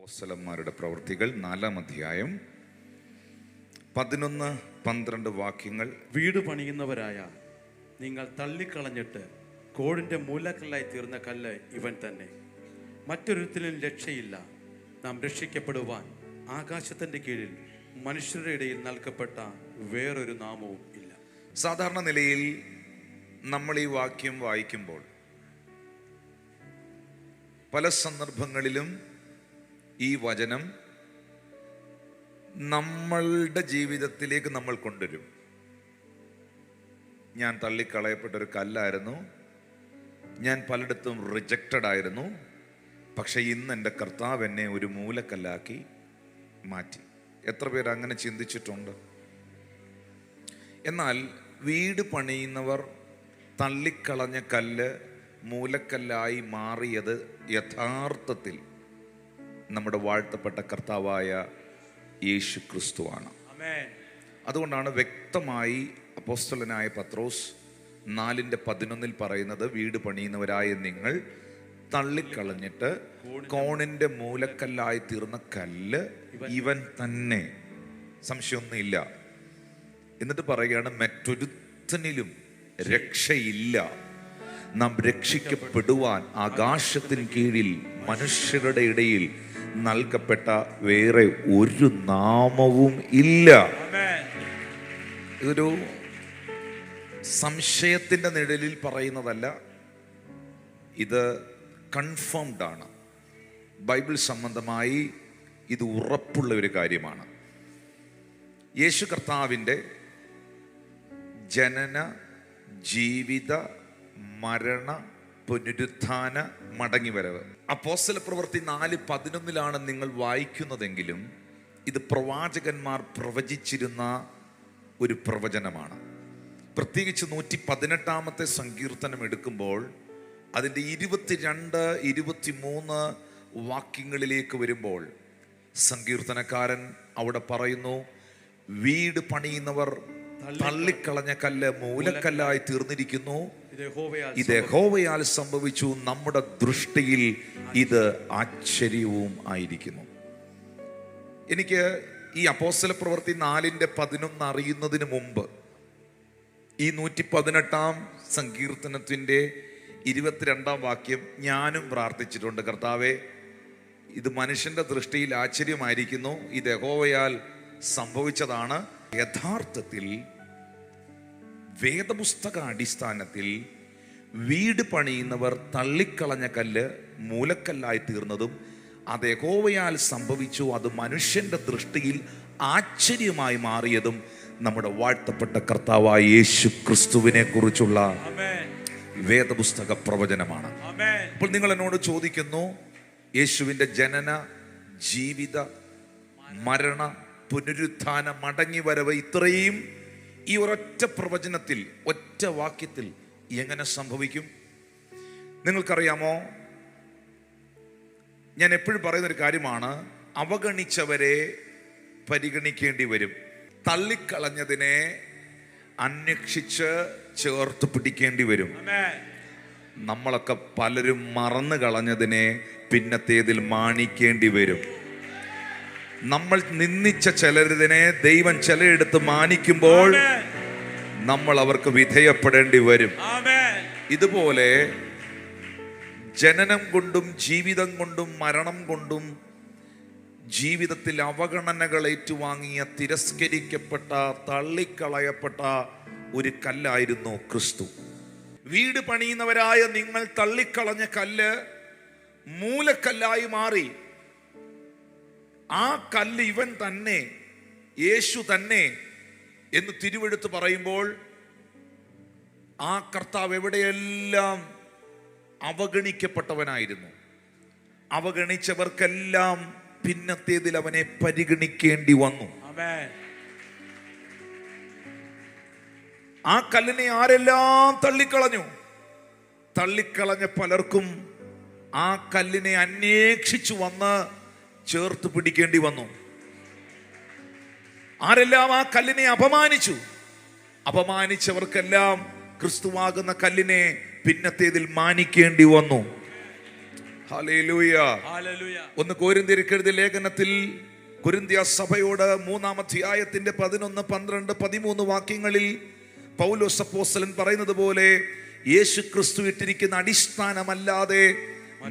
അപ്പോസ്തലന്മാരുടെ പ്രവൃത്തികൾ 4-ാം അധ്യായം 11-12 വാക്യങ്ങൾ. വീട് പണിയുന്നവരായ നിങ്ങൾ തള്ളിക്കളഞ്ഞിട്ട് കോടിന്റെ മൂലക്കല്ലായി തീർന്ന കല്ല് ഇവൻ തന്നെ. മറ്റൊരുത്തിലും രക്ഷയില്ല. നാം രക്ഷിക്കപ്പെടുവാൻ ആകാശത്തിന്റെ കീഴിൽ മനുഷ്യരുടെ ഇടയിൽ നൽകപ്പെട്ട വേറൊരു നാമവും ഇല്ല. സാധാരണ നിലയിൽ നമ്മൾ ഈ വാക്യം വായിക്കുമ്പോൾ പല സന്ദർഭങ്ങളിലും ഈ വചനം നമ്മളുടെ ജീവിതത്തിലേക്ക് നമ്മൾ കൊണ്ടുവരും. ഞാൻ തള്ളിക്കളയപ്പെട്ട ഒരു കല്ലായിരുന്നു, ഞാൻ പലയിടത്തും റിജക്റ്റഡ് ആയിരുന്നു, പക്ഷെ ഇന്ന് എൻ്റെ കർത്താവ് എന്നെ ഒരു മൂലക്കല്ലാക്കി മാറ്റി. എത്ര പേര് അങ്ങനെ ചിന്തിച്ചിട്ടുണ്ട്? എന്നാൽ വീട് പണിയുന്നവർ തള്ളിക്കളഞ്ഞ കല്ല് മൂലക്കല്ലായി മാറിയത് യഥാർത്ഥത്തിൽ നമ്മുടെ വാഴ്ത്തപ്പെട്ട കർത്താവായ യേശു ക്രിസ്തുവാണ്. അതുകൊണ്ടാണ് വ്യക്തമായി അപ്പോസ്തലനായ പത്രോസ് 4:11 പറയുന്നത്, വീട് പണിയുന്നവരായ നിങ്ങൾ തള്ളിക്കളഞ്ഞിട്ട് കോണിന്റെ മൂലക്കല്ലായി തീർന്ന കല്ല് ഇവൻ തന്നെ, സംശയമൊന്നുമില്ല. എന്നിട്ട് പറയുകയാണ്, മറ്റൊരുത്തനിലും രക്ഷയില്ല. നാം രക്ഷിക്കപ്പെടുവാൻ ആകാശത്തിന് കീഴിൽ മനുഷ്യരുടെ ഇടയിൽ നൽകപ്പെട്ട വേറെ ഒരു നാമവും ഇല്ല. ഇതൊരു സംശയത്തിന്റെ നിഴലിൽ പറയുന്നതല്ല, ഇത് കൺഫേംഡ് ആണ്. ബൈബിൾ സംബന്ധമായി ഇത് ഉറപ്പുള്ള ഒരു കാര്യമാണ്. യേശു കർത്താവിൻ്റെ ജനന, ജീവിത, മരണ, പുനരുത്ഥാന, മടങ്ങിവരവ് അപ്പോസ്തല പ്രവൃത്തി 4:11 നിങ്ങൾ വായിക്കുന്നതെങ്കിലും ഇത് പ്രവാചകന്മാർ പ്രവചിച്ചിരുന്ന ഒരു പ്രവചനമാണ്. പ്രത്യേകിച്ച് 118-ാമത്തെ സങ്കീർത്തനം എടുക്കുമ്പോൾ അതിൻ്റെ 22, 23 വാക്യങ്ങളിലേക്ക് വരുമ്പോൾ സങ്കീർത്തനക്കാരൻ അവിടെ പറയുന്നു, വീട് പണിയുന്നവർ തള്ളിക്കളഞ്ഞ കല്ല് മൂലക്കല്ലായി തീർന്നിരിക്കുന്നു. ഇത് യഹോവയാൽ സംഭവിച്ചു, നമ്മുടെ ദൃഷ്ടിയിൽ ഇത് ആശ്ചര്യവും ആയിരിക്കുന്നു. എനിക്ക് ഈ അപ്പോസ്തല പ്രവൃത്തി 4:11 അറിയുന്നതിന് മുമ്പ് ഈ 118-ാം സങ്കീർത്തനത്തിൻ്റെ 22-ാം വാക്യം ഞാനും പ്രാർത്ഥിച്ചിട്ടുണ്ട്. കർത്താവേ, ഇത് മനുഷ്യന്റെ ദൃഷ്ടിയിൽ ആശ്ചര്യമായിരിക്കുന്നു, ഇത് യഹോവയാൽ സംഭവിച്ചതാണ്. യഥാർത്ഥത്തിൽ വേദപുസ്തക അടിസ്ഥാനത്തിൽ വീട് പണിയുന്നവർ തള്ളിക്കളഞ്ഞ കല്ല് മൂലക്കല്ലായി തീർന്നതും അത് യഹോവയാൽ സംഭവിച്ചു, അത് മനുഷ്യന്റെ ദൃഷ്ടിയിൽ ആശ്ചര്യമായി മാറിയതും നമ്മുടെ വാഴ്ത്തപ്പെട്ട കർത്താവായ യേശു ക്രിസ്തുവിനെ കുറിച്ചുള്ള വേദപുസ്തക പ്രവചനമാണ്. അപ്പോൾ നിങ്ങൾ എന്നോട് ചോദിക്കുന്നു, യേശുവിൻ്റെ ജനന, ജീവിത, മരണ, പുനരുത്ഥാന, മടങ്ങിവരവ് ഇത്രയും ഈ ഒരൊറ്റ പ്രവചനത്തിൽ, ഒറ്റ വാക്യത്തിൽ എങ്ങനെ സംഭവിക്കും? നിങ്ങൾക്കറിയാമോ, ഞാൻ എപ്പോഴും പറയുന്നൊരു കാര്യമാണ്, അവഗണിച്ചവരെ പരിഗണിക്കേണ്ടി വരും, തള്ളിക്കളഞ്ഞതിനെ അന്വേഷിച്ച് ചേർത്ത് പിടിക്കേണ്ടി വരും. നമ്മളൊക്കെ പലരും മറന്നു കളഞ്ഞതിനെ പിന്നത്തേതിൽ മാനിക്കേണ്ടി വരും. നമ്മൾ നിന്ദിച്ച ചിലരിതിനെ ദൈവം ചിലരെടുത്ത് മാനിക്കുമ്പോൾ നമ്മൾ അവർക്ക് വിധേയപ്പെടേണ്ടി വരും. ഇതുപോലെ ജനനം കൊണ്ടും ജീവിതം കൊണ്ടും മരണം കൊണ്ടും ജീവിതത്തിൽ അവഗണനകൾ ഏറ്റുവാങ്ങിയ, തിരസ്കരിക്കപ്പെട്ട, തള്ളിക്കളയപ്പെട്ട ഒരു കല്ലായിരുന്നു ക്രിസ്തു. വീട് പണിയുന്നവരായ നിങ്ങൾ തള്ളിക്കളഞ്ഞ കല്ല് മൂലക്കല്ലായി മാറി. ആ കല്ല് ഇവൻ തന്നെ, യേശു തന്നെ എന്ന് തിരുവെടുത്ത് പറയുമ്പോൾ ആ കർത്താവ് എവിടെയെല്ലാം അവഗണിക്കപ്പെട്ടവനായിരുന്നു, അവഗണിച്ചവർക്കെല്ലാം പിന്നത്തേതിൽ അവനെ പരിഗണിക്കേണ്ടി വന്നു. ആ കല്ലിനെ ആരെല്ലാം തള്ളിക്കളഞ്ഞു? തള്ളിക്കളഞ്ഞ പലർക്കും ആ കല്ലിനെ അന്വേഷിച്ചു വന്ന് ചേർത്ത് പിടിക്കേണ്ടി വന്നു. ആരെല്ലാം ആ കല്ലിനെ അപമാനിച്ചു, അപമാനിച്ചവർക്കെല്ലാം ക്രിസ്തുവാകുന്ന കല്ലിനെ പിന്നത്തേതിൽ മാനിക്കേണ്ടി വന്നു. ഹല്ലേലൂയ. ഹല്ലേലൂയ. ഒന്ന് കൊരിന്ത്യർക്ക് എഴുതിയ ലേഖനത്തിൽ കൊരിന്ത്യ സഭയോട് 3-ാം അധ്യായത്തിന്റെ 11, 12, 13 വാക്യങ്ങളിൽ പൗലോസ് അപ്പോസ്തലൻ പറയുന്നത് പോലെ യേശു ക്രിസ്തു ഇട്ടിരിക്കുന്ന അടിസ്ഥാനമല്ലാതെ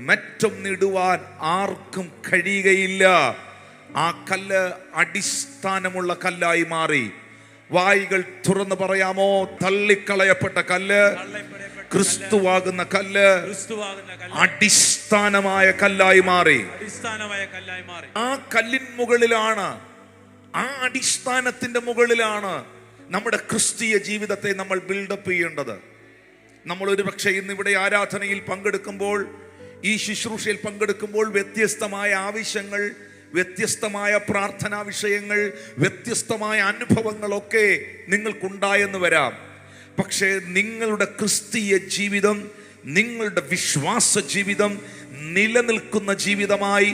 മറ്റൊന്നിടുവാൻ ആർക്കും കഴിയുകയില്ല. ആ കല്ല് അടിസ്ഥാനമുള്ള കല്ലായി മാറി. വായികൾ തുറന്ന് പറയാമോ? തള്ളിക്കളയപ്പെട്ട കല്ല്, ക്രിസ്തുവാകുന്ന കല്ല് അടിസ്ഥാനമായ കല്ലായി മാറി. ആ കല്ലിൻ മുകളിലാണ്, ആ അടിസ്ഥാനത്തിന്റെ മുകളിലാണ് നമ്മുടെ ക്രിസ്തീയ ജീവിതത്തെ നമ്മൾ ബിൽഡപ്പ് ചെയ്യേണ്ടത്. നമ്മൾ ഒരു പക്ഷേ ഇന്നിവിടെ ആരാധനയിൽ പങ്കെടുക്കുമ്പോൾ, ഈ ശുശ്രൂഷയിൽ പങ്കെടുക്കുമ്പോൾ വ്യത്യസ്തമായ ആവശ്യങ്ങൾ, വ്യത്യസ്തമായ പ്രാർത്ഥനാ വിഷയങ്ങൾ, വ്യത്യസ്തമായ അനുഭവങ്ങളൊക്കെ നിങ്ങൾക്കുണ്ടായെന്ന് വരാം. പക്ഷേ നിങ്ങളുടെ ക്രിസ്തീയ ജീവിതം, നിങ്ങളുടെ വിശ്വാസ ജീവിതം നിലനിൽക്കുന്ന ജീവിതമായി,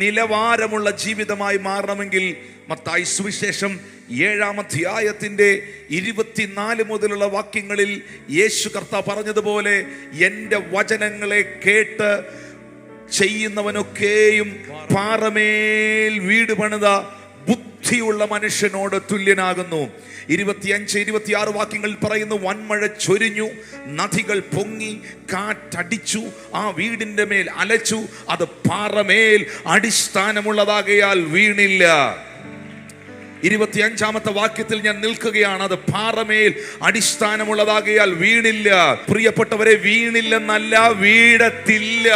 നിലവാരമുള്ള ജീവിതമായി മാറണമെങ്കിൽ മത്തായി സുവിശേഷം 7-ാം അധ്യായത്തിന്റെ 24 മുതലുള്ള വാക്യങ്ങളിൽ യേശു കർത്താവ് പറഞ്ഞതുപോലെ, എൻ്റെ വചനങ്ങളെ കേട്ട് ചെയ്യുന്നവനൊക്കെയും പാറമേൽ വീട് പണിത ബുദ്ധിയുള്ള മനുഷ്യനോട് തുല്യനാകുന്നു. 25-26 വാക്യങ്ങളിൽ പറയുന്നു, വൻമഴ ചൊരിഞ്ഞു, നദികൾ പൊങ്ങി, കാറ്റടിച്ചു, ആ വീടിന്റെ മേൽ അലച്ചു, അത് പാറമേൽ അടിസ്ഥാനമുള്ളതാകയാൽ വീണില്ല. 25-ാമത്തെ വാക്യത്തിൽ ഞാൻ നിൽക്കുകയാണ്, അത് പാറമേൽ അടിസ്ഥാനമുള്ളതാകയാൽ വീണില്ല. പ്രിയപ്പെട്ടവരെ, വീണില്ലെന്നല്ല, വീഴത്തില്ല.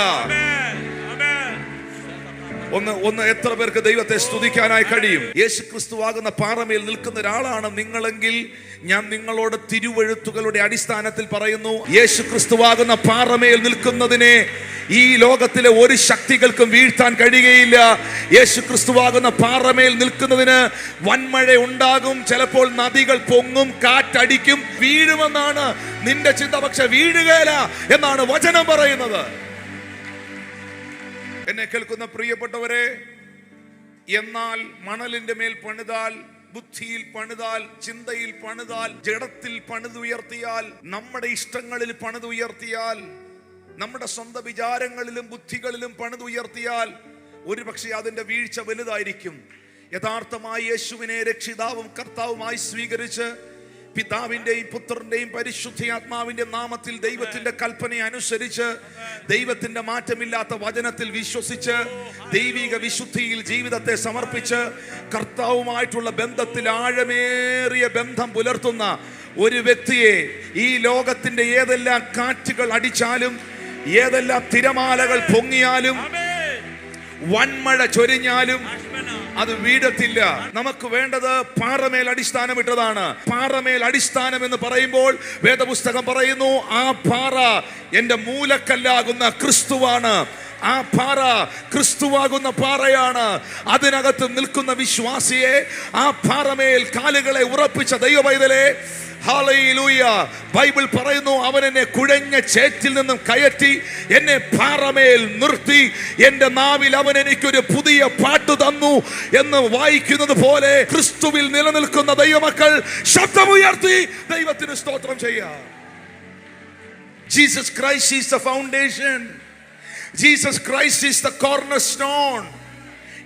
ഒന്ന് എത്ര പേർക്ക് ദൈവത്തെ സ്തുതിക്കാനായി കഴിയും? യേശു ക്രിസ്തുവാകുന്ന പാറമേൽ നിൽക്കുന്ന ഒരാളാണ് നിങ്ങളെങ്കിൽ ഞാൻ നിങ്ങളോട് തിരുവെഴുത്തുകളുടെ അടിസ്ഥാനത്തിൽ പറയുന്നു, യേശു ക്രിസ്തുവാകുന്ന പാറമേൽ നിൽക്കുന്നതിനെ ഈ ലോകത്തിലെ ഒരു ശക്തികൾക്കും വീഴ്ത്താൻ കഴിയുകയില്ല. യേശു ക്രിസ്തുവാകുന്ന പാറമേൽ നിൽക്കുന്നതിന് വൻമഴ ഉണ്ടാകും, ചിലപ്പോൾ നദികൾ പൊങ്ങും, കാറ്റടിക്കും, വീഴുമെന്നാണ് നിന്റെ ചിന്ത. പക്ഷെ വീഴുകയില്ല എന്നാണ് വചനം പറയുന്നത്. എന്നെ കേൾക്കുന്ന പ്രിയപ്പെട്ടവരെ, എന്നാൽ മണലിന്റെ മേൽ പണിതാൽ, ബുദ്ധിയിൽ പണിതാൽ, ചിന്തയിൽ പണിതാൽ, ജഡത്തിൽ പണിതുയർത്തിയാൽ, നമ്മുടെ ഇഷ്ടങ്ങളിൽ പണിതുയർത്തിയാൽ, നമ്മുടെ സ്വന്തം വിചാരങ്ങളിലും ബുദ്ധികളിലും പണിതുയർത്തിയാൽ ഒരുപക്ഷെ അതിന്റെ വീഴ്ച വലുതായിരിക്കും. യഥാർത്ഥമായി യേശുവിനെ രക്ഷിതാവും കർത്താവുമായി സ്വീകരിച്ച് പിതാവിന്റെയും പുത്രന്റെയും പരിശുദ്ധാത്മാവിന്റെ നാമത്തിൽ ദൈവത്തിന്റെ കൽപ്പനയെ അനുസരിച്ച്, ദൈവത്തിന്റെ മാറ്റമില്ലാത്ത വചനത്തിൽ വിശ്വസിച്ച്, ദൈവിക വിശുദ്ധിയിൽ ജീവിതത്തെ സമർപ്പിച്ച്, കർത്താവുമായിട്ടുള്ള ബന്ധത്തിൽ ആഴമേറിയ ബന്ധം പുലർത്തുന്ന ഒരു വ്യക്തിയെ ഈ ലോകത്തിന്റെ ഏതെല്ലാം കാറ്റുകൾ അടിച്ചാലും, ഏതെല്ലാം തിരമാലകൾ പൊങ്ങിയാലും, വൻമഴ ചൊരിഞ്ഞാലും അത് വീഴത്തില്ല. നമുക്ക് വേണ്ടത് പാറമേൽ അടിസ്ഥാനമിട്ടതാണ്. പാറമേൽ അടിസ്ഥാനം എന്ന് പറയുമ്പോൾ വേദപുസ്തകം പറയുന്നു, ആ പാറ എൻ്റെ മൂലക്കല്ലാകുന്ന ക്രിസ്തുവാണ്. ആ പാറ ക്രിസ്തുവാകുന്ന പാറയാണ്. അതിനകത്ത് നിൽക്കുന്ന വിശ്വാസിയെ, ആ പാറമേൽ കാലുകളെ ഉറപ്പിച്ച ദൈവപൈതലേ, ഹല്ലേലൂയ. ബൈബിൾ പറയുന്നു, അവൻ എന്നെ കുഴഞ്ഞ ചേറ്റിൽ നിന്നും കയറ്റി എന്നെ പാറമേൽ നിർത്തി, എന്റെ നാവിൽ അവൻ എനിക്കൊരു പുതിയ പാട്ട് തന്നു എന്ന് വായിക്കുന്നത് പോലെ ക്രിസ്തുവിൽ നിലനിൽക്കുന്ന ദൈവമക്കൾ ശബ്ദമുയർത്തി ദൈവത്തിന് സ്തോത്രം ചെയ്യാം. Jesus Christ is the foundation. Jesus Christ is the cornerstone.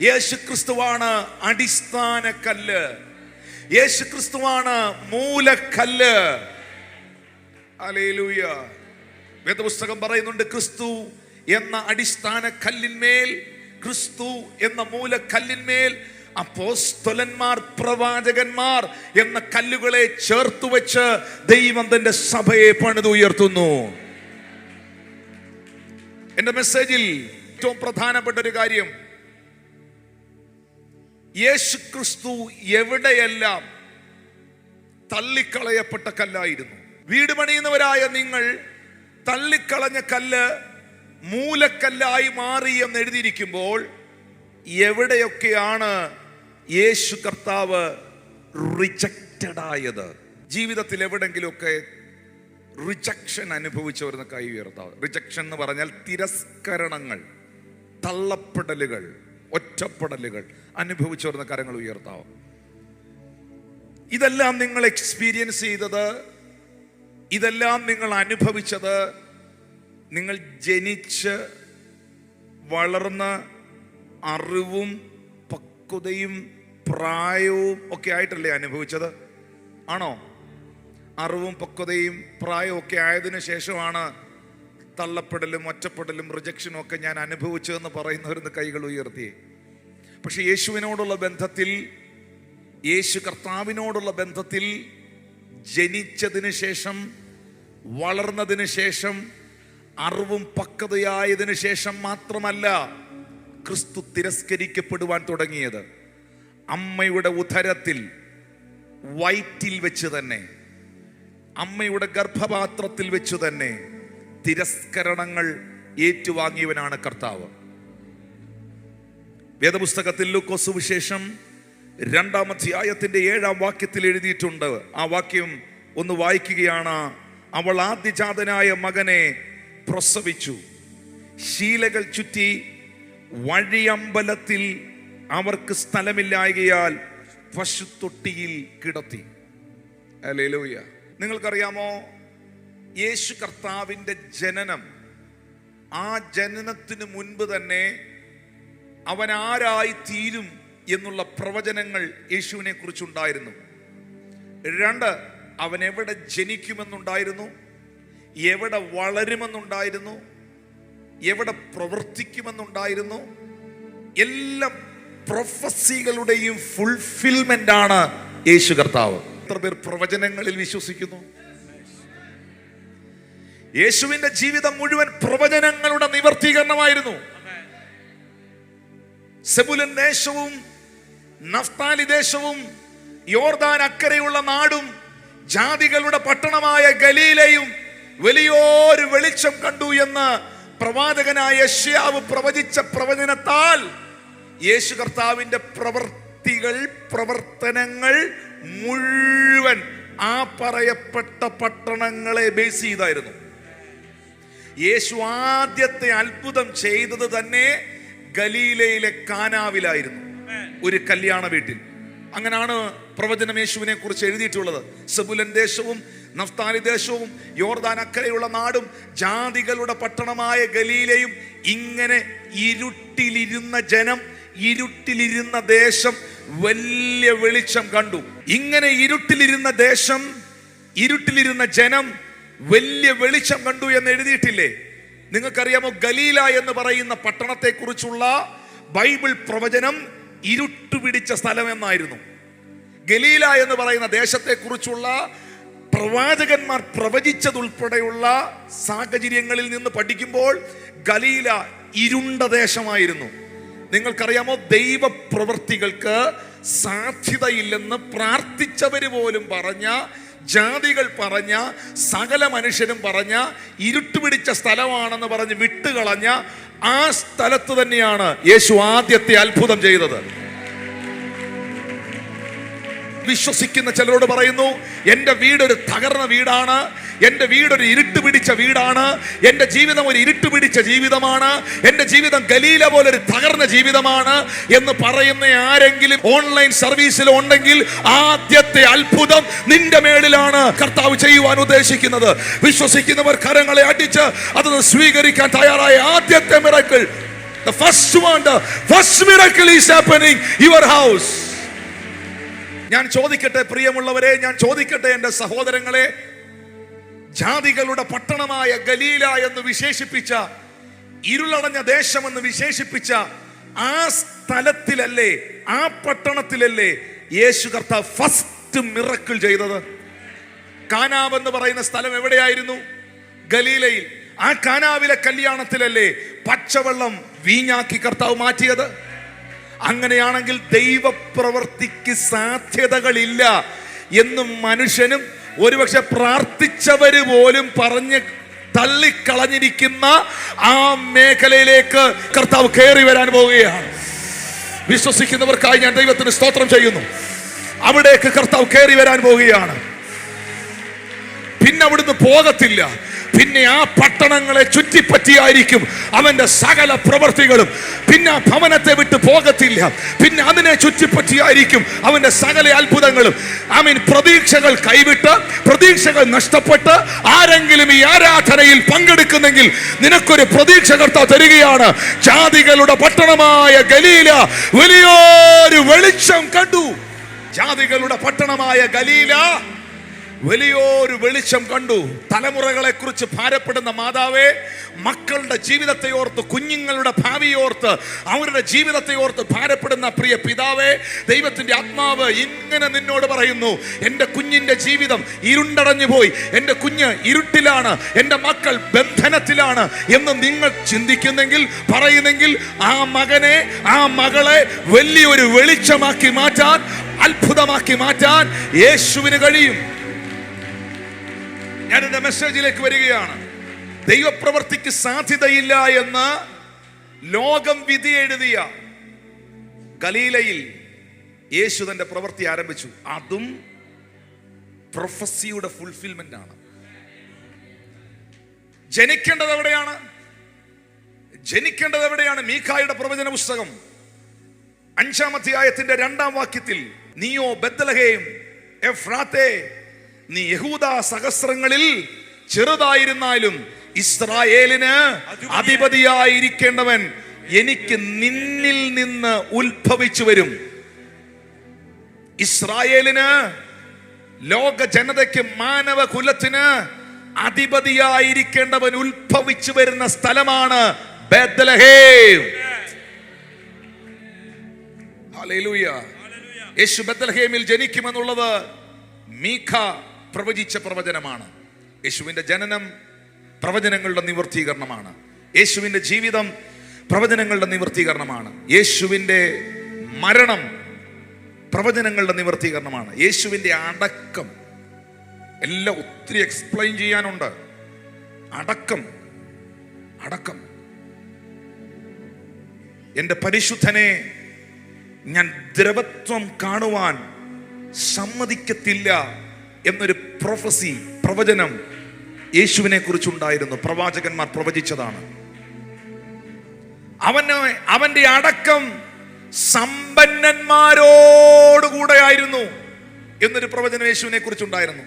യേശു ക്രിസ്തുവാണ് അടിസ്ഥാന കല്ല്. യേശു ക്രിസ്തുവാണ് മൂലക്കല്ല്. ഹല്ലേലൂയ. വേദപുസ്തകം പറയുന്നുണ്ട്, ക്രിസ്തു എന്ന അടിസ്ഥാന കല്ലിന്മേൽ, ക്രിസ്തു എന്ന മൂലക്കല്ലിന്മേൽ അപ്പോസ്തലന്മാർ, പ്രവാചകന്മാർ എന്ന കല്ലുകളെ ചേർത്ത് വെച്ച് ദൈവം തന്റെ സഭയെ പണിതുയർത്തുന്നു. എന്റെ മെസ്സേജിൽ ഏറ്റവും പ്രധാനപ്പെട്ട ഒരു കാര്യം, യേശു ക്രിസ്തു എവിടെയെല്ലാം തള്ളിക്കളയപ്പെട്ട കല്ലായിരുന്നു. വീട് പണിയുന്നവരായ നിങ്ങൾ തള്ളിക്കളഞ്ഞ കല്ല് മൂലക്കല്ലായി മാറി എന്ന് എഴുതിയിരിക്കുമ്പോൾ, എവിടെയൊക്കെയാണ് യേശു കർത്താവ് റിജക്റ്റഡ് ആയത്? ജീവിതത്തിൽ എവിടെങ്കിലുമൊക്കെ റിജക്ഷൻ അനുഭവിച്ചവരുന്ന കൈ ഉയർത്താവ്. റിജക്ഷൻ എന്ന് പറഞ്ഞാൽ തിരസ്കരണങ്ങൾ, തള്ളപ്പെടലുകൾ, ഒറ്റപ്പെടലുകൾ അനുഭവിച്ചവരുന്ന കരങ്ങൾ ഉയർത്താവും. ഇതെല്ലാം നിങ്ങൾ എക്സ്പീരിയൻസ് ചെയ്തത്, ഇതെല്ലാം നിങ്ങൾ അനുഭവിച്ചത്, നിങ്ങൾ ജനിച്ച് വളർന്ന അറിവും പക്വതയും പ്രായവും ഒക്കെ ആയിട്ടല്ലേ അനുഭവിച്ചത്? ആണോ? അറിവും പക്വതയും പ്രായവും ഒക്കെ ആയതിനു ശേഷമാണ് തള്ളപ്പെടലും ഒറ്റപ്പെടലും റിജക്ഷനും ഒക്കെ ഞാൻ അനുഭവിച്ചതെന്ന് പറയുന്നവരുന്ന് കൈകൾ ഉയർത്തി. പക്ഷെ യേശുവിനോടുള്ള ബന്ധത്തിൽ, യേശു കർത്താവിനോടുള്ള ബന്ധത്തിൽ ജനിച്ചതിന് ശേഷം, വളർന്നതിന് ശേഷം, അറിവും പക്വതയായതിനു ശേഷം മാത്രമല്ല ക്രിസ്തു തിരസ്കരിക്കപ്പെടുവാൻ തുടങ്ങിയത്. അമ്മയുടെ ഉദരത്തിൽ, വയറ്റിൽ വെച്ച് തന്നെ, അമ്മയുടെ ഗർഭപാത്രത്തിൽ വെച്ച് തന്നെ തിരസ്കരണങ്ങൾ ഏറ്റുവാങ്ങിയവനാണ് കർത്താവ്. വേദപുസ്തകത്തിൽ ലൂക്കോസ് സുവിശേഷം 2-ാം അധ്യായത്തിന്റെ 7-ാം വാക്യത്തിൽ എഴുതിയിട്ടുണ്ട്. ആ വാക്യം ഒന്ന് വായിക്കുകയാണ്. അവൾ ആദ്യജാതനായ മകനെ പ്രസവിച്ചു, ശീലകൾ ചുറ്റി വഴിയമ്പലത്തിൽ അവർക്ക് സ്ഥലമില്ലായകയാൽ പശുത്തൊട്ടിയിൽ കിടത്തി. ഹല്ലേലൂയ. നിങ്ങൾക്കറിയാമോ, യേശു കർത്താവിൻ്റെ ജനനം, ആ ജനനത്തിന് മുൻപ് തന്നെ അവൻ ആരായി തീരും എന്നുള്ള പ്രവചനങ്ങൾ യേശുവിനെ കുറിച്ചുണ്ടായിരുന്നു. 2, അവൻ എവിടെ ജനിക്കുമെന്നുണ്ടായിരുന്നു, എവിടെ വളരുമെന്നുണ്ടായിരുന്നു, എവിടെ പ്രവർത്തിക്കുമെന്നുണ്ടായിരുന്നു. എല്ലാ പ്രൊഫസികളുടെയും ഫുൾഫിൽമെന്റ് ആണ് യേശു കർത്താവ്. എത്ര പേർ പ്രവചനങ്ങളിൽ വിശ്വസിക്കുന്നു? യേശുവിന്റെ ജീവിതം മുഴുവൻ പ്രവചനങ്ങളുടെ നിവർത്തീകരണമായിരുന്നു. സെബുലൻ ദേശവും നഫ്താലി ദേശവും യോർദാൻ അക്കരെയുള്ള നാടും ജാതികളുടെ പട്ടണമായ ഗലീലയും വലിയൊരു വെളിച്ചം കണ്ടു എന്ന് പ്രവാചകനായ യെശയ്യാവ് പ്രവചിച്ച പ്രവചനത്താൽ യേശു കർത്താവിന്റെ പ്രവർത്തനങ്ങൾ മുഴുവൻ ആ പറയപ്പെട്ട പട്ടണങ്ങളെ ബേസ് ചെയ്തായിരുന്നു. യേശു ആദ്യത്തെ അത്ഭുതം ചെയ്തത് തന്നെ ഗലീലയിലെ കാനാവിലായിരുന്നു, ഒരു കല്യാണ വീട്ടിൽ. അങ്ങനെയാണ് പ്രവചനം യേശുവിനെ കുറിച്ച് എഴുതിയിട്ടുള്ളത്. സെബുലൻ ദേശവും നഫ്താലി ദേശവും യോർദാൻ അക്കരെയുള്ള നാടും ജാതികളുടെ പട്ടണമായ ഗലീലയും, ഇങ്ങനെ ഇരുട്ടിലിരുന്ന ജനം, ഇരുട്ടിലിരുന്ന ദേശം വലിയ വെളിച്ചം കണ്ടു. ഇങ്ങനെ ഇരുട്ടിലിരുന്ന ദേശം, ഇരുട്ടിലിരുന്ന ജനം വലിയ വെളിച്ചം കണ്ടു എന്ന് എഴുതിയിട്ടില്ലേ? നിങ്ങൾക്കറിയാമോ, ഗലീല എന്ന് പറയുന്ന പട്ടണത്തെ കുറിച്ചുള്ള ബൈബിൾ പ്രവചനം ഇരുട്ടുപിടിച്ച സ്ഥലം എന്നായിരുന്നു. ഗലീല എന്ന് പറയുന്ന ദേശത്തെ കുറിച്ചുള്ള പ്രവാചകന്മാർ പ്രവചിച്ചതുൾപ്പെടെയുള്ള സാഹചര്യങ്ങളിൽ നിന്ന് പഠിക്കുമ്പോൾ ഗലീല ഇരുണ്ട ദേശമായിരുന്നു. നിങ്ങൾക്കറിയാമോ, ദൈവപ്രവൃത്തികൾക്ക് സാധ്യതയില്ലെന്ന് പ്രാർത്ഥിച്ചവര് പോലും പറഞ്ഞ, ജാതികൾ പറഞ്ഞ, സകല മനുഷ്യരും പറഞ്ഞ ഇരുട്ടുപിടിച്ച സ്ഥലമാണെന്ന് പറഞ്ഞ് വിട്ടുകളഞ്ഞ ആ സ്ഥലത്ത് തന്നെയാണ് യേശു ആദ്യത്തെ അത്ഭുതം ചെയ്തത്. വിശ്വസിക്കുന്ന ചിലരോട് പറയുന്നു, എൻ്റെ വീടൊരു തകർന്ന വീടാണ്, എൻ്റെ വീടൊരു ഇരുട്ട് പിടിച്ച വീടാണ്, എൻ്റെ ജീവിതം ഒരു ഇരുട്ട് പിടിച്ച ജീവിതമാണ്, എൻ്റെ ജീവിതം ഗലീല പോലൊരു തകർന്ന ജീവിതമാണ് എന്ന് പറയുന്ന ആരെങ്കിലും ഓൺലൈൻ സർവീസിൽ ഉണ്ടെങ്കിൽ ആദ്യത്തെ അത്ഭുതം നിന്റെ മേളിലാണ് കർത്താവ് ചെയ്യുവാൻ ഉദ്ദേശിക്കുന്നത്. വിശ്വസിക്കുന്നവർ കരങ്ങളെ അടിച്ച് അത് സ്വീകരിക്കാൻ തയ്യാറായ ആദ്യത്തെ miracle, the first wonder, first miracle is happening your house. ഞാൻ ചോദിക്കട്ടെ പ്രിയമുള്ളവരെ, ഞാൻ ചോദിക്കട്ടെ എൻ്റെ സഹോദരങ്ങളെ, ജാതികളുടെ പട്ടണമായ ഗലീല എന്ന് വിശേഷിപ്പിച്ച, ഇരുളടഞ്ഞ ദേശമെന്ന് വിശേഷിപ്പിച്ച ആ സ്ഥലത്തിലല്ലേ, ആ പട്ടണത്തിലല്ലേ യേശു കർത്താവ് ഫസ്റ്റ് മിറക്കിൾ ചെയ്തത്? കാനാവ് എന്ന് പറയുന്ന സ്ഥലം എവിടെയായിരുന്നു? ഗലീലയിൽ. ആ കാനാവിലെ കല്യാണത്തിലല്ലേ പച്ചവെള്ളം വീഞ്ഞാക്കി കർത്താവ് മാറ്റിയത്? അങ്ങനെയാണെങ്കിൽ ദൈവപ്രവൃത്തിക്ക് സാധ്യതകളില്ല എന്നും മനുഷ്യനും ഒരുപക്ഷെ പ്രാർത്ഥിച്ചവര് പോലും പറഞ്ഞ് തള്ളിക്കളഞ്ഞിരിക്കുന്ന ആ മേഖലയിലേക്ക് കർത്താവ് കയറി വരാൻ പോവുകയാണ്. വിശ്വസിക്കുന്നവർക്കായി ഞാൻ ദൈവത്തിന് സ്തോത്രം ചെയ്യുന്നു. അവിടേക്ക് കർത്താവ് കയറി വരാൻ പോവുകയാണ്. പിന്നെ അവിടുന്ന് പോകത്തില്ല. പിന്നെ ആ പട്ടണങ്ങളെ ചുറ്റിപ്പറ്റിയായിരിക്കും അവന്റെ സകല പ്രവൃത്തികളും. പിന്നെ ആ ഭവനത്തെ വിട്ട് പോകത്തില്ല. പിന്നെ അതിനെ ചുറ്റിപ്പറ്റിയായിരിക്കും അവന്റെ സകല അത്ഭുതങ്ങളും. പ്രതീക്ഷകൾ കൈവിട്ട്, പ്രതീക്ഷകൾ നഷ്ടപ്പെട്ട് ആരെങ്കിലും ഈ ആരാധനയിൽ പങ്കെടുക്കുന്നെങ്കിൽ നിനക്കൊരു പ്രതീക്ഷ കർത്താവ് തരികയാണ്. ജാതികളുടെ പട്ടണമായ ഗലീല വലിയൊരു വെളിച്ചം കണ്ടു. ജാതികളുടെ പട്ടണമായ ഗലീല വലിയൊരു വെളിച്ചം കണ്ടു. തലമുറകളെ കുറിച്ച് ഭാരപ്പെടുന്ന മാതാവേ, മക്കളുടെ ജീവിതത്തെ ഓർത്ത്, കുഞ്ഞുങ്ങളുടെ ഭാവിയോർത്ത്, അവരുടെ ജീവിതത്തെ ഓർത്ത് ഭാരപ്പെടുന്ന പ്രിയ പിതാവേ, ദൈവത്തിന്റെ ആത്മാവ് ഇങ്ങനെ നിന്നോട് പറയുന്നു, എൻ്റെ കുഞ്ഞിൻ്റെ ജീവിതം ഇരുണ്ടടഞ്ഞു പോയി, എൻ്റെ കുഞ്ഞ് ഇരുട്ടിലാണ്, എൻ്റെ മക്കൾ ബന്ധനത്തിലാണ് എന്ന് നിങ്ങൾ ചിന്തിക്കുന്നെങ്കിൽ, പറയുന്നെങ്കിൽ, ആ മകനെ, ആ മകളെ വലിയൊരു വെളിച്ചമാക്കി മാറ്റാൻ, അത്ഭുതമാക്കി മാറ്റാൻ യേശുവിന് കഴിയും. ഞാൻ എൻ്റെ മെസ്സേജിലേക്ക് വരികയാണ്. ദൈവപ്രവൃത്തിക്ക് സാധ്യതയില്ല എന്ന് ലോകം വിധി എഴുതിയ ഗലീലയിൽ യേശു തന്റെ പ്രവൃത്തി ആരംഭിച്ചു. അതും പ്രൊഫസിയുടെ ഫുൾഫിൽമെന്റ് ആണ്. ജനിക്കേണ്ടത് എവിടെയാണ്? ജനിക്കേണ്ടത് എവിടെയാണ്? മീഖായുടെ പ്രവചന പുസ്തകം 5-ാം അധ്യായത്തിന്റെ 2-ാം വാക്യത്തിൽ, നീയോ ബത്ലഹേം എഫ്രാത്തേ, നീ യഹൂദ സഹസ്രങ്ങളിൽ ചെറുതായിരുന്നാലും ഇസ്രായേലിന് അധിപതിയായിരിക്കേണ്ടവൻ എനിക്ക് നിന്നിൽ നിന്ന് ഉത്ഭവിച്ചു വരും. ഇസ്രായേലിന്, ലോക ജനതയ്ക്ക്, മാനവ കുലത്തിന് അധിപതിയായിരിക്കേണ്ടവൻ ഉത്ഭവിച്ചു വരുന്ന സ്ഥലമാണ് ബത്ലഹേം. ഹല്ലേലൂയ. യേശു ബത്ലഹേമിൽ ജനിക്കുമെന്നുള്ളത് മീഖ പ്രവചിച്ച പ്രവചനമാണ്. യേശുവിന്റെ ജനനം പ്രവചനങ്ങളുടെ നിവർത്തീകരണമാണ്. യേശുവിന്റെ ജീവിതം പ്രവചനങ്ങളുടെ നിവർത്തീകരണമാണ്. യേശുവിന്റെ മരണം പ്രവചനങ്ങളുടെ നിവർത്തീകരണമാണ്. യേശുവിന്റെ അടക്കം എല്ലാം ഒത്തിരി എക്സ്പ്ലെയിൻ ചെയ്യാനുണ്ട്. അടക്കം എൻ്റെ പരിശുദ്ധനെ ഞാൻ ദ്രവത്വം കാണുവാൻ സമ്മതിക്കത്തില്ല എന്നൊരു പ്രൊഫസി, പ്രവചനം യേശുവിനെ കുറിച്ചുണ്ടായിരുന്നു. പ്രവാചകന്മാർ പ്രവചിച്ചതാണ്. അവന്റെ അടക്കം സമ്പന്നന്മാരോടുകൂടെ ആയിരുന്നു എന്നൊരു പ്രവചനം യേശുവിനെ കുറിച്ചുണ്ടായിരുന്നു.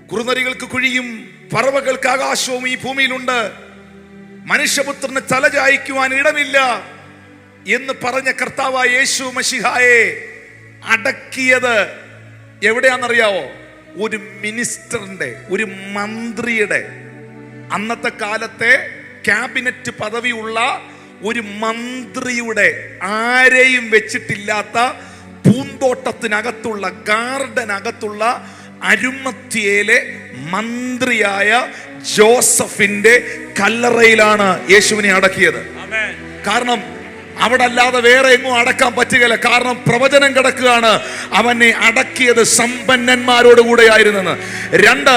കുറുനരികൾക്ക് കുഴിയും പറവകൾക്ക് ആകാശവും ഈ ഭൂമിയിലുണ്ട്, മനുഷ്യപുത്രന് തലചായ്ക്കുവാൻ ഇടമില്ല എന്ന് പറഞ്ഞ കർത്താവായ യേശു മശിഹായെ അടക്കിയത് എവിടെയാണെന്നറിയാവോ? ഒരു മിനിസ്റ്ററിന്റെ, ഒരു മന്ത്രിയുടെ, അന്നത്തെ കാലത്തെ ക്യാബിനറ്റ് പദവിയുള്ള ഒരു മന്ത്രിയുടെ, ആരെയും വെച്ചിട്ടില്ലാത്ത പൂന്തോട്ടത്തിനകത്തുള്ള, ഗാർഡനകത്തുള്ള അരുമത്യയിലെ മന്ത്രിയായ ജോസഫിന്റെ കല്ലറയിലാണ് യേശുവിനെ അടക്കിയത്. കാരണം അവിടെ അല്ലാതെ വേറെ എങ്ങും അടക്കാൻ പറ്റുകയില്ല. കാരണം പ്രവചനം കിടക്കുകയാണ്, അവനെ അടക്കിയത് സമ്പന്നന്മാരോടുകൂടെ ആയിരുന്നെന്ന്. 2,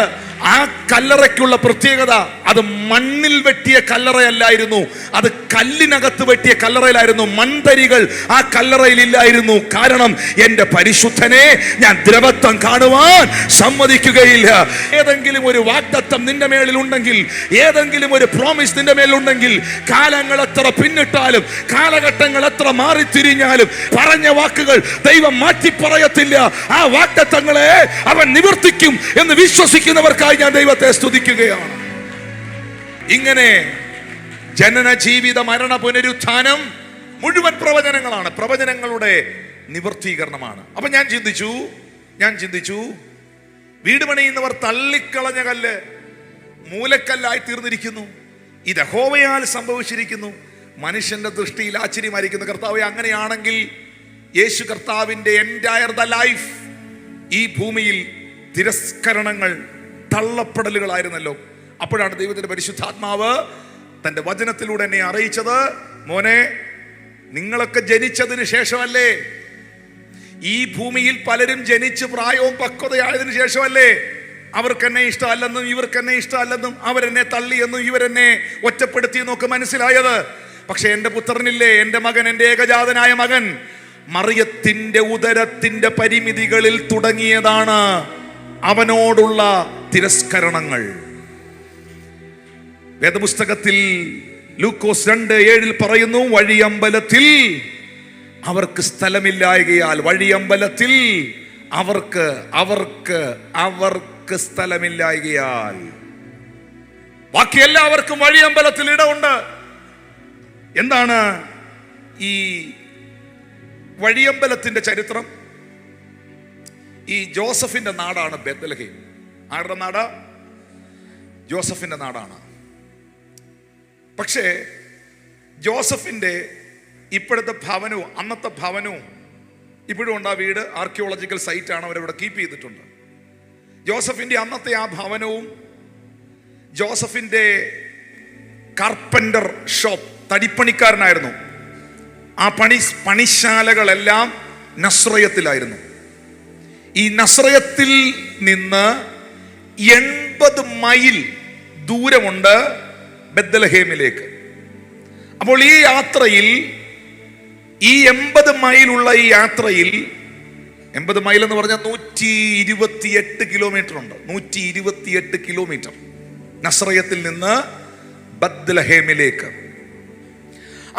ആ കല്ലറയ്ക്കുള്ള പ്രത്യേകത, അത് മണ്ണിൽ വെട്ടിയ കല്ലറയല്ലായിരുന്നു, അത് കല്ലിനകത്ത് വെട്ടിയ കല്ലറയിലായിരുന്നു. മൺതരികൾ ആ കല്ലറയിൽ ഇല്ലായിരുന്നു. കാരണം എൻ്റെ പരിശുദ്ധനെ ഞാൻ ദ്രവത്വം കാണുവാൻ സമ്മതിക്കുകയില്ല. ഏതെങ്കിലും ഒരു വാഗ്ദത്തം നിന്റെ മേളിൽ ഉണ്ടെങ്കിൽ, ഏതെങ്കിലും ഒരു പ്രോമിസ് നിന്റെ മേലുണ്ടെങ്കിൽ, കാലങ്ങൾ എത്ര പിന്നിട്ടാലും, കാലഘട്ടങ്ങൾ എത്ര മാറിത്തിരിഞ്ഞാലും, പറഞ്ഞ വാക്കുകൾ ദൈവം മാറ്റി പറയത്തില്ല. ആ വാഗ്ദത്തങ്ങളെ അവൻ നിവർത്തിക്കും എന്ന് വിശ്വസിക്കുന്നവർക്കായി ഞാൻ ദൈവത്തെ സ്തുതിക്കുകയാണ്. ഇങ്ങനെ ജനന, ജീവിത, മരണ, പുനരുത്ഥാനം മുഴുവൻ പ്രവചനങ്ങളാണ്, പ്രവചനങ്ങളുടെ നിവർത്തീകരണമാണ്. അപ്പൊ ഞാൻ ചിന്തിച്ചു വീട് പണിയുന്നവർ തള്ളിക്കളഞ്ഞ കല്ല് മൂലക്കല്ലായി തീർന്നിരിക്കുന്നു. ഇത് യഹോവയാൽ സംഭവിച്ചിരിക്കുന്നു. മനുഷ്യന്റെ ദൃഷ്ടിയിൽ ആശ്ചര്യമായിരിക്കുന്നു. കർത്താവേ, അങ്ങനെയാണെങ്കിൽ യേശു കർത്താവിന്റെ എൻറ്റയർ ദ ലൈഫ് ഈ ഭൂമിയിൽ തിരസ്കരണങ്ങൾ, തള്ളപ്പെടലുകളായിരുന്നല്ലോ. അപ്പോഴാണ് ദൈവത്തിന്റെ പരിശുദ്ധാത്മാവ് തന്റെ വചനത്തിലൂടെ എന്നെ അറിയിച്ചത്, മോനെ, നിങ്ങളൊക്കെ ജനിച്ചതിന് ശേഷമല്ലേ, ഈ ഭൂമിയിൽ പലരും ജനിച്ച് പ്രായവും പക്വതയായതിനു ശേഷമല്ലേ അവർക്ക് എന്നെ ഇഷ്ടമല്ലെന്നും ഇവർക്ക് എന്നെ ഇഷ്ടമല്ലെന്നും അവരെന്നെ തള്ളിയെന്നും ഇവരെന്നെ ഒറ്റപ്പെടുത്തിയെന്നും ഒക്കെ മനസ്സിലായത്. പക്ഷെ എൻ്റെ പുത്രനില്ലേ, എൻ്റെ മകൻ, എൻ്റെ ഏകജാതനായ മകൻ മറിയത്തിന്റെ ഉദരത്തിന്റെ പരിമിതികളിൽ തുടങ്ങിയതാണ് അവനോടുള്ള തിരസ്കരണങ്ങൾ. വേദപുസ്തകത്തിൽ ലൂക്കോസ് 2:7 പറയുന്നു, വഴിയമ്പലത്തിൽ അവർക്ക് സ്ഥലമില്ലായകയാൽ, വഴിയമ്പലത്തിൽ അവർക്ക് സ്ഥലമില്ലായകയാൽ. ബാക്കി എല്ലാവർക്കും വഴിയമ്പലത്തിൽ ഇടമുണ്ട്. എന്താണ് ഈ വഴിയമ്പലത്തിന്റെ ചരിത്രം? ഈ ജോസഫിന്റെ നാടാണ് ബേത്ലഹേം. ആരുടെ നാടാ? ജോസഫിന്റെ നാടാണ്. പക്ഷേ ജോസഫിന്റെ ഇപ്പോഴത്തെ ഭവനവും അന്നത്തെ ഭവനവും ഇപ്പോഴും ഉണ്ട്. ആ വീട് ആർക്കിയോളജിക്കൽ സൈറ്റാണ്, അവരവിടെ കീപ്പ് ചെയ്തിട്ടുണ്ട്. ജോസഫിന്റെ അന്നത്തെ ആ ഭവനവും ജോസഫിന്റെ കാർപ്പൻ്റർ ഷോപ്പ്, തടിപ്പണിക്കാരനായിരുന്നു. ആ പണിശാലകളെല്ലാം നസ്രയത്തിലായിരുന്നു. ഈ നസ്രയത്തിൽ നിന്ന് 80 മൈൽ ദൂരമുണ്ട് ബെത്ലഹേമിലേക്ക്. അപ്പോൾ ഈ യാത്രയിൽ, ഈ 80 മൈലുള്ള ഈ യാത്രയിൽ, 80 മൈൽ എന്ന് പറഞ്ഞാൽ 128 കിലോമീറ്റർ ഉണ്ട്. 128 കിലോമീറ്റർ നസ്രയത്തിൽ നിന്ന് ബെത്ലഹേമിലേക്ക്.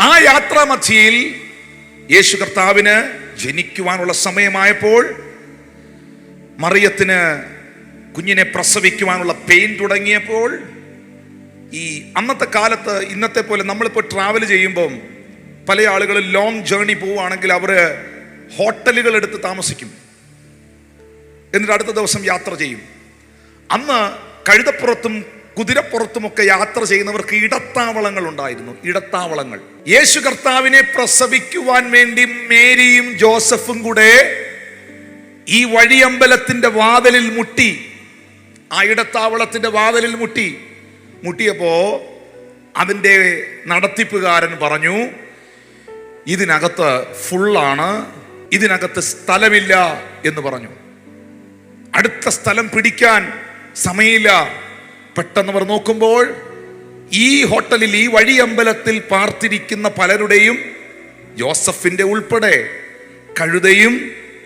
ആ യാത്രാമധ്യയിൽ യേശു കർത്താവിന് ജനിക്കുവാനുള്ള സമയമായപ്പോൾ മറിയത്തിന് കുഞ്ഞിനെ പ്രസവിക്കുവാനുള്ള പെയിൻ തുടങ്ങിയപ്പോൾ, ഈ അന്നത്തെ കാലത്ത് ഇന്നത്തെ പോലെ നമ്മളിപ്പോൾ ട്രാവൽ ചെയ്യുമ്പം പല ആളുകളും ലോങ് ജേർണി പോവുകയാണെങ്കിൽ അവർ ഹോട്ടലുകൾ എടുത്ത് താമസിക്കും, എന്നിട്ട് അടുത്ത ദിവസം യാത്ര ചെയ്യും. അന്ന് കഴുതപ്പുറത്തും കുതിരപ്പുറത്തുമൊക്കെ യാത്ര ചെയ്യുന്നവർക്ക് ഇടത്താവളങ്ങൾ ഉണ്ടായിരുന്നു. ഇടത്താവളങ്ങൾ. യേശു കർത്താവിനെ പ്രസവിക്കുവാൻ വേണ്ടി മേരിയും ജോസഫും കൂടെ ഈ വഴിയമ്പലത്തിന്റെ വാതിലിൽ മുട്ടി. ആ ഇടത്താവളത്തിന്റെ വാതിലിൽ മുട്ടിയപ്പോ അതിൻ്റെ നടത്തിപ്പുകാരൻ പറഞ്ഞു, ഇതിനകത്ത് ഫുള്ളാണ്, ഇതിനകത്ത് സ്ഥലമില്ല എന്ന് പറഞ്ഞു. അടുത്ത സ്ഥലം പിടിക്കാൻ സമയമില്ല. പെട്ടെന്ന് അവർ നോക്കുമ്പോൾ ഈ ഹോട്ടലിൽ, ഈ വഴിയമ്പലത്തിൽ പാർത്തിരിക്കുന്ന പലരുടെയും, ജോസഫിന്റെ ഉൾപ്പെടെ, കഴുതയും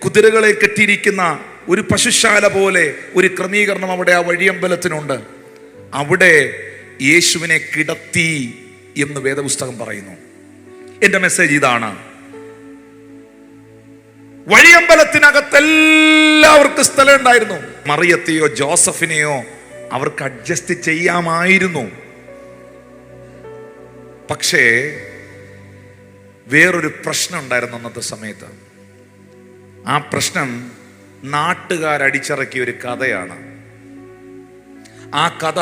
കുതിരകളെ കെട്ടിയിരിക്കുന്ന ഒരു പശുശാല പോലെ ഒരു ക്രമീകരണം അവിടെ ആ വഴിയമ്പലത്തിനുണ്ട്. അവിടെ യേശുവിനെ കിടത്തി എന്ന് വേദപുസ്തകം പറയുന്നു. എന്റെ മെസ്സേജ് ഇതാണ്: വഴിയമ്പലത്തിനകത്ത് എല്ലാവർക്കും സ്ഥലം ഉണ്ടായിരുന്നു. മറിയത്തെയോ ജോസഫിനെയോ അവർക്ക് അഡ്ജസ്റ്റ് ചെയ്യാമായിരുന്നു. പക്ഷേ വേറൊരു പ്രശ്നം ഉണ്ടായിരുന്നു അന്നത്തെ സമയത്ത്. ആ പ്രശ്നം നാട്ടുകാരടിച്ചിറക്കിയ ഒരു കഥയാണ്. ആ കഥ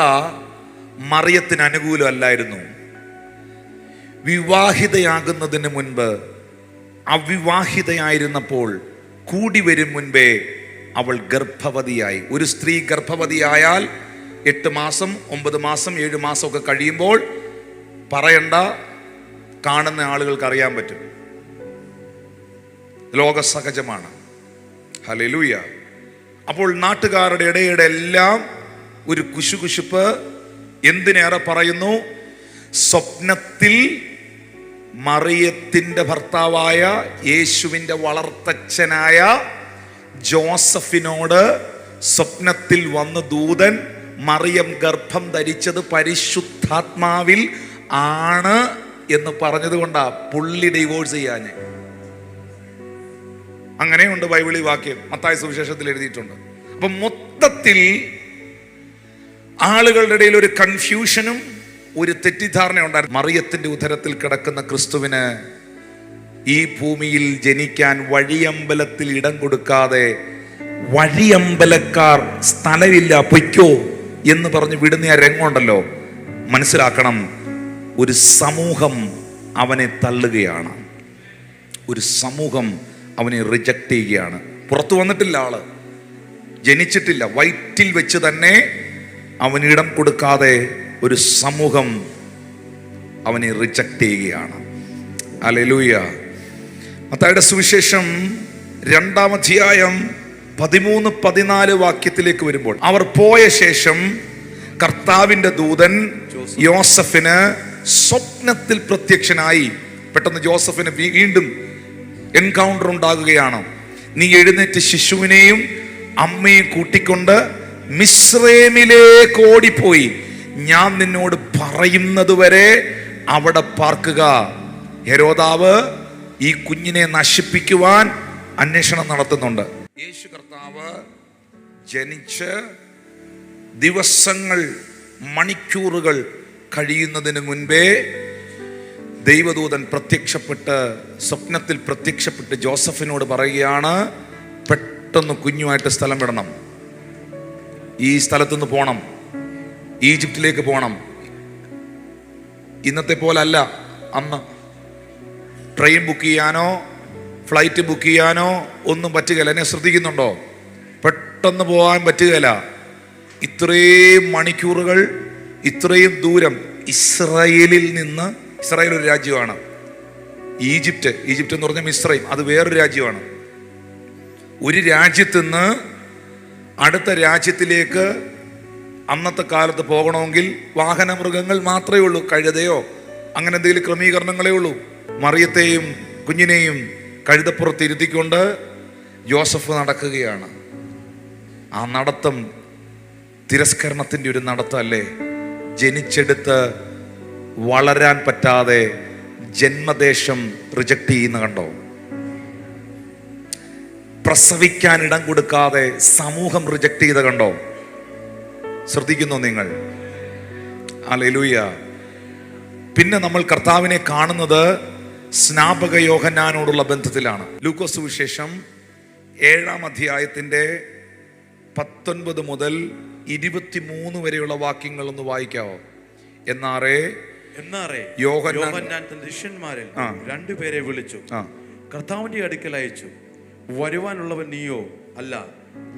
മറിയത്തിന് അനുകൂലമല്ലായിരുന്നു. വിവാഹിതയാകുന്നതിന് മുൻപ്, അവിവാഹിതയായിരുന്നപ്പോൾ, കൂടി വരും മുൻപേ അവൾ ഗർഭവതിയായി. ഒരു സ്ത്രീ ഗർഭവതിയായാൽ 8 മാസം 9 മാസം 7 മാസം ഒക്കെ കഴിയുമ്പോൾ പറയണ്ട, കാണുന്ന ആളുകൾക്ക് അറിയാൻ പറ്റും. ലോകസഹജമാണ്. ഹല്ലേലൂയ. അപ്പോൾ നാട്ടുകാരുടെ ഇടയുടെ എല്ലാം ഒരു കുശുകുശുപ്പ്. എന്തിനേറെ പറയുന്നു, സ്വപ്നത്തിൽ മറിയത്തിന്റെ ഭർത്താവായ യേശുവിന്റെ വളർത്തച്ഛനായ ജോസഫിനോട് സ്വപ്നത്തിൽ വന്ന് ദൂതൻ, മറിയം ഗർഭം ധരിച്ചത് പരിശുദ്ധാത്മാവിൽ ആണ് എന്ന് പറഞ്ഞത് കൊണ്ടാ പുള്ളി ഡിവോഴ്സ് ചെയ്യാൻ. അങ്ങനെയുണ്ട് ബൈബിളിൽ വാക്യം, മത്തായി സുവിശേഷത്തിൽ എഴുതിയിട്ടുണ്ട്. അപ്പൊ മൊത്തത്തിൽ ആളുകളുടെ ഇടയിൽ ഒരു കൺഫ്യൂഷനും ഒരു തെറ്റിദ്ധാരണ ഉണ്ടായിരുന്നു. മറിയത്തിന്റെ ഉദരത്തിൽ കിടക്കുന്ന ക്രിസ്തുവിന് ഈ ഭൂമിയിൽ ജനിക്കാൻ വഴിയമ്പലത്തിൽ ഇടം കൊടുക്കാതെ, വഴിയമ്പലക്കാർ സ്ഥലമില്ല പൊയ്ക്കോ എന്ന് പറഞ്ഞ് വിടുന്ന ആ രംഗമുണ്ടല്ലോ, മനസ്സിലാക്കണം, ഒരു സമൂഹം അവനെ തള്ളുകയാണ്. ഒരു സമൂഹം അവനെ റിജക്റ്റ് ചെയ്യുകയാണ്. പുറത്തു വന്നിട്ടില്ല, ആള് ജനിച്ചിട്ടില്ല, വയറ്റിൽ വെച്ച് തന്നെ അവന് ഇടം കൊടുക്കാതെ ഒരു സമൂഹം അവനെ റിജക്റ്റ് ചെയ്യുകയാണ്. ഹല്ലേലൂയ. മത്തായിയുടെ സുവിശേഷം 2-ാം അധ്യായം 13-14 വാക്യത്തിലേക്ക് വരുമ്പോൾ, അവർ പോയ ശേഷം കർത്താവിന്റെ ദൂതൻ യോസഫിന് സ്വപ്നത്തിൽ പ്രത്യക്ഷനായി. പെട്ടെന്ന് ജോസഫിന് വീണ്ടും എൻകൗണ്ടർ ഉണ്ടാകുകയാണ്. നീ എഴുന്നേറ്റ് ശിശുവിനെയും അമ്മയും കൂട്ടിക്കൊണ്ട് മിസ്രൈമിലേക്ക് ഓടിപ്പോയി. ഞാൻ നിന്നോട് പറയുന്നത് വരെ അവിടെ പാർക്കുക. ഹെരോദാവ് ഈ കുഞ്ഞിനെ നശിപ്പിക്കുവാൻ അന്വേഷണം നടത്തുന്നുണ്ട്. യേശു കർത്താവ് ജനിച്ച് ദിവസങ്ങൾ, മണിക്കൂറുകൾ കഴിയുന്നതിന് മുൻപേ ദൈവദൂതൻ സ്വപ്നത്തിൽ പ്രത്യക്ഷപ്പെട്ട് ജോസഫിനോട് പറയുകയാണ്, പെട്ടെന്ന് കുഞ്ഞുമായിട്ട് സ്ഥലം വിടണം, ഈ സ്ഥലത്തുനിന്ന് പോകണം, ഈജിപ്തിലേക്ക് പോകണം. ഇന്നത്തെ പോലല്ല, അന്ന് ട്രെയിൻ ബുക്ക് ചെയ്യാനോ ഫ്ലൈറ്റ് ബുക്ക് ചെയ്യാനോ ഒന്നും പറ്റുകയില്ല. എന്നെ ശ്രദ്ധിക്കുന്നുണ്ടോ? പെട്ടെന്ന് പോകാൻ പറ്റുകയില്ല. ഇത്രയും മണിക്കൂറുകൾ, ഇത്രയും ദൂരം. ഇസ്രായേലിൽ നിന്ന്, ഇസ്രായേൽ ഒരു രാജ്യമാണ്, ഈജിപ്റ്റ് എന്ന് പറഞ്ഞാൽ മിസ്രൈം, അത് വേറൊരു രാജ്യമാണ്. ഒരു രാജ്യത്ത് നിന്ന് അടുത്ത രാജ്യത്തിലേക്ക് അന്നത്തെ കാലത്ത് പോകണമെങ്കിൽ വാഹന മൃഗങ്ങൾ മാത്രമേ ഉള്ളൂ, കഴുതയോ അങ്ങനെ എന്തെങ്കിലും ക്രമീകരണങ്ങളേ ഉള്ളൂ. മറിയത്തെയും കുഞ്ഞിനെയും കഴുതപ്പുറത്ത് ഇരുത്തിക്കൊണ്ട് ജോസഫ് നടക്കുകയാണ്. ആ നടത്തം തിരസ്കരണത്തിൻ്റെ ഒരു നടത്തമല്ലേ? ജനിച്ചെടുത്ത് വളരാൻ പറ്റാതെ ജന്മദേശം റിജക്റ്റ് ചെയ്യുന്ന കണ്ടോ? പ്രസവിക്കാൻ ഇടം കൊടുക്കാതെ സമൂഹം റിജക്റ്റ് ചെയ്ത കണ്ടോ? ശ്രദ്ധിക്കുന്നു നിങ്ങൾ? ഹല്ലേലൂയ. പിന്നെ നമ്മൾ കർത്താവിനെ കാണുന്നത് സ്നാപക യോഹന്നാനോടുള്ള ബന്ധത്തിലാണ്. ലൂക്കോസ് സുവിശേഷം 7-ാം അധ്യായത്തിന്റെ 19 മുതൽ 23 വരെയുള്ള വാക്യങ്ങൾ ഒന്ന് വായിക്കാവോ? എന്നാറേ യോഹന്നാൻ തന്റെ ശിഷ്യന്മാരിൽ 2 പേരെ വിളിച്ചു കർത്താവിന്റെ അടുക്കൽ അയച്ചു. വരുവാനുള്ളവൻ നീയോ അല്ല,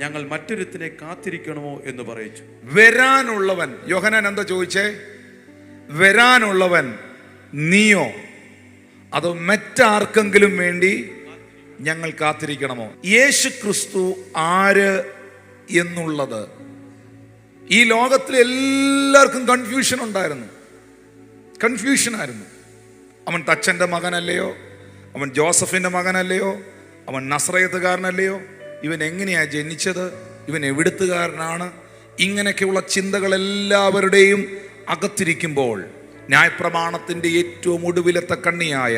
ഞങ്ങൾ മറ്റൊരുത്തിനെ കാത്തിരിക്കണമോ എന്ന് പറയിച്ചു. വരാനുള്ളവൻ, യോഹന്നാൻ എന്താ ചോദിച്ചേ? വരാനുള്ളവൻ നീയോ അതോ മറ്റാർക്കെങ്കിലും വേണ്ടി ഞങ്ങൾ കാത്തിരിക്കണമോ? യേശു ക്രിസ്തു ആര് എന്നുള്ളത് ഈ ലോകത്തിലെ എല്ലാവർക്കും കൺഫ്യൂഷനായിരുന്നു. അവൻ തച്ചൻ്റെ മകനല്ലയോ? അവൻ ജോസഫിൻ്റെ മകനല്ലയോ? അവൻ നസ്രയത്തുകാരനല്ലയോ? ഇവൻ എങ്ങനെയാ ജനിച്ചത്? ഇവൻ എവിടുത്തുകാരനാണ്? ഇങ്ങനെയൊക്കെയുള്ള ചിന്തകൾ എല്ലാവരുടെയും അകത്തിരിക്കുമ്പോൾ ന്യായപ്രമാണത്തിൻ്റെ ഏറ്റവും ഒടുവിലത്തെ കണ്ണിയായ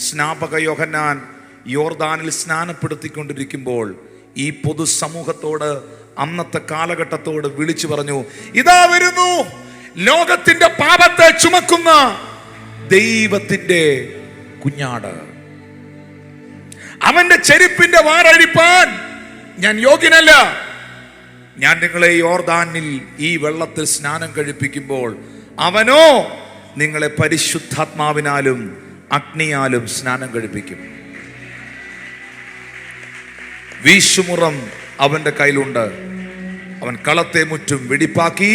സ്നാപക യോഹന്നാൻ യോർദാനിൽ സ്നാനപ്പെടുത്തിക്കൊണ്ടിരിക്കുമ്പോൾ ഈ പൊതുസമൂഹത്തോട്, അന്നത്തെ കാലഘട്ടത്തോട് വിളിച്ചു പറഞ്ഞു, ഇതാ വരുന്നു ലോകത്തിന്റെ പാപത്തെ ചുമക്കുന്ന ദൈവത്തിന്റെ കുഞ്ഞാട്. അവന്റെ ചെരുപ്പിന്റെ വാറഴിപ്പാൻ ഞാൻ യോഗ്യനല്ല. ഞാൻ നിങ്ങളെ യോർദാനിൽ ഈ വെള്ളത്തിൽ സ്നാനം കഴിപ്പിക്കുമ്പോൾ അവനോ നിങ്ങളെ പരിശുദ്ധാത്മാവിനാലും അഗ്നിയാലും സ്നാനം കഴിപ്പിക്കും. വീശുമുറം അവന്റെ കയ്യിലുണ്ട്. അവൻ കളത്തെ മുറ്റും വെടിപ്പാക്കി